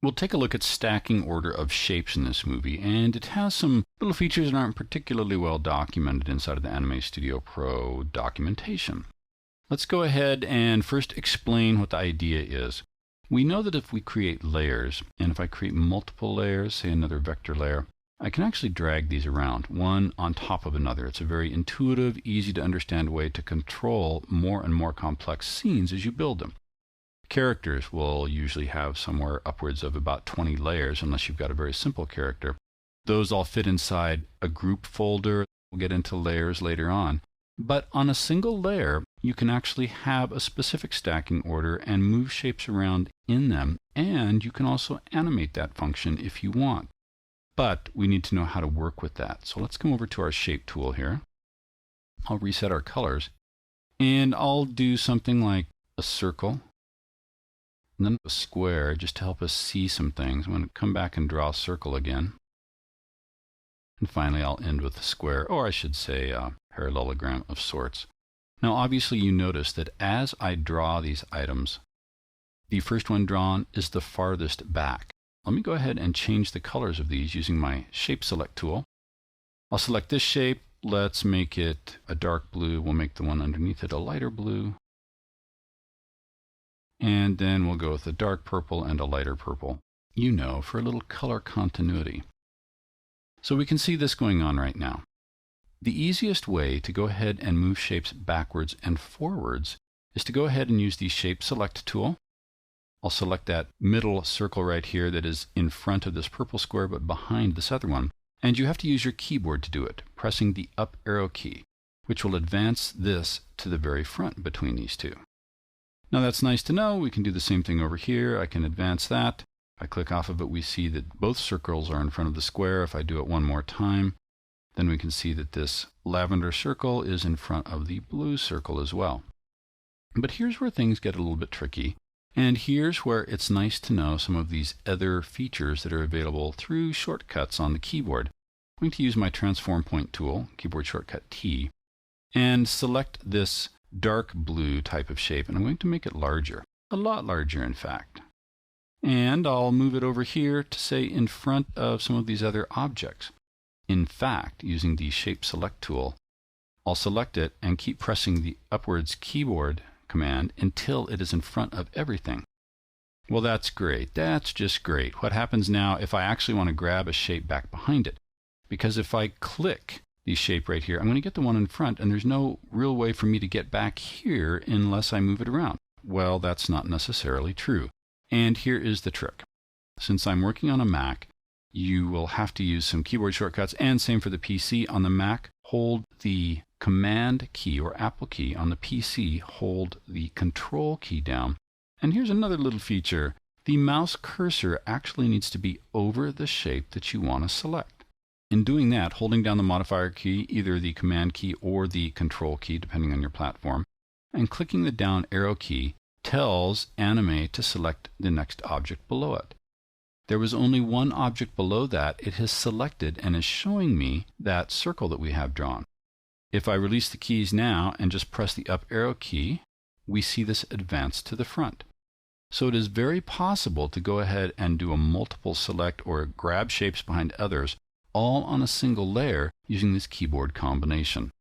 We'll take a look at stacking order of shapes in this movie, and it has some little features that aren't particularly well documented inside of the Anime Studio Pro documentation. Let's go ahead and first explain what the idea is. We know that if we create layers, and if I create multiple layers, say another vector layer, I can actually drag these around, one on top of another. It's a very intuitive, easy to understand way to control more and more complex scenes as you build them. Characters will usually have somewhere upwards of about 20 layers, unless you've got a very simple character. Those all fit inside a group folder. We'll get into layers later on. But on a single layer, you can actually have a specific stacking order and move shapes around in them, and you can also animate that function if you want. But we need to know how to work with that. So let's come over to our shape tool here. I'll reset our colors, and I'll do something like a circle, and then a square, just to help us see some things. I'm going to come back and draw a circle again. And finally, I'll end with a square, or I should say a parallelogram of sorts. Now, obviously, you notice that as I draw these items, the first one drawn is the farthest back. Let me go ahead and change the colors of these using my Shape Select tool. I'll select this shape. Let's make it a dark blue. We'll make the one underneath it a lighter blue. And then we'll go with a dark purple and a lighter purple, for a little color continuity. So we can see this going on right now. The easiest way to go ahead and move shapes backwards and forwards is to go ahead and use the Shape Select tool. I'll select that middle circle right here that is in front of this purple square but behind this other one. And you have to use your keyboard to do it, pressing the up arrow key, which will advance this to the very front between these two. Now that's nice to know. We can do the same thing over here. I can advance that. If I click off of it, we see that both circles are in front of the square. If I do it one more time, then we can see that this lavender circle is in front of the blue circle as well. But here's where things get a little bit tricky. And here's where it's nice to know some of these other features that are available through shortcuts on the keyboard. I'm going to use my Transform Point tool, keyboard shortcut T, and select this dark blue type of shape, and I'm going to make it larger, a lot larger in fact. And I'll move it over here to say in front of some of these other objects. In fact, using the Shape Select tool, I'll select it and keep pressing the upwards keyboard command until it is in front of everything. Well, that's great. That's just great. What happens now if I actually want to grab a shape back behind it? Because if I click the shape right here, I'm going to get the one in front, and there's no real way for me to get back here unless I move it around. Well, that's not necessarily true. And here is the trick. Since I'm working on a Mac, you will have to use some keyboard shortcuts, and same for the PC. On the Mac, hold the Command key or Apple key. On the PC, hold the Control key down. And here's another little feature. The mouse cursor actually needs to be over the shape that you want to select. In doing that, holding down the modifier key, either the Command key or the Control key, depending on your platform, and clicking the down arrow key tells Anime to select the next object below it. There was only one object below that. It has selected and is showing me that circle that we have drawn. If I release the keys now and just press the up arrow key, we see this advance to the front. So it is very possible to go ahead and do a multiple select or grab shapes behind others, all on a single layer using this keyboard combination.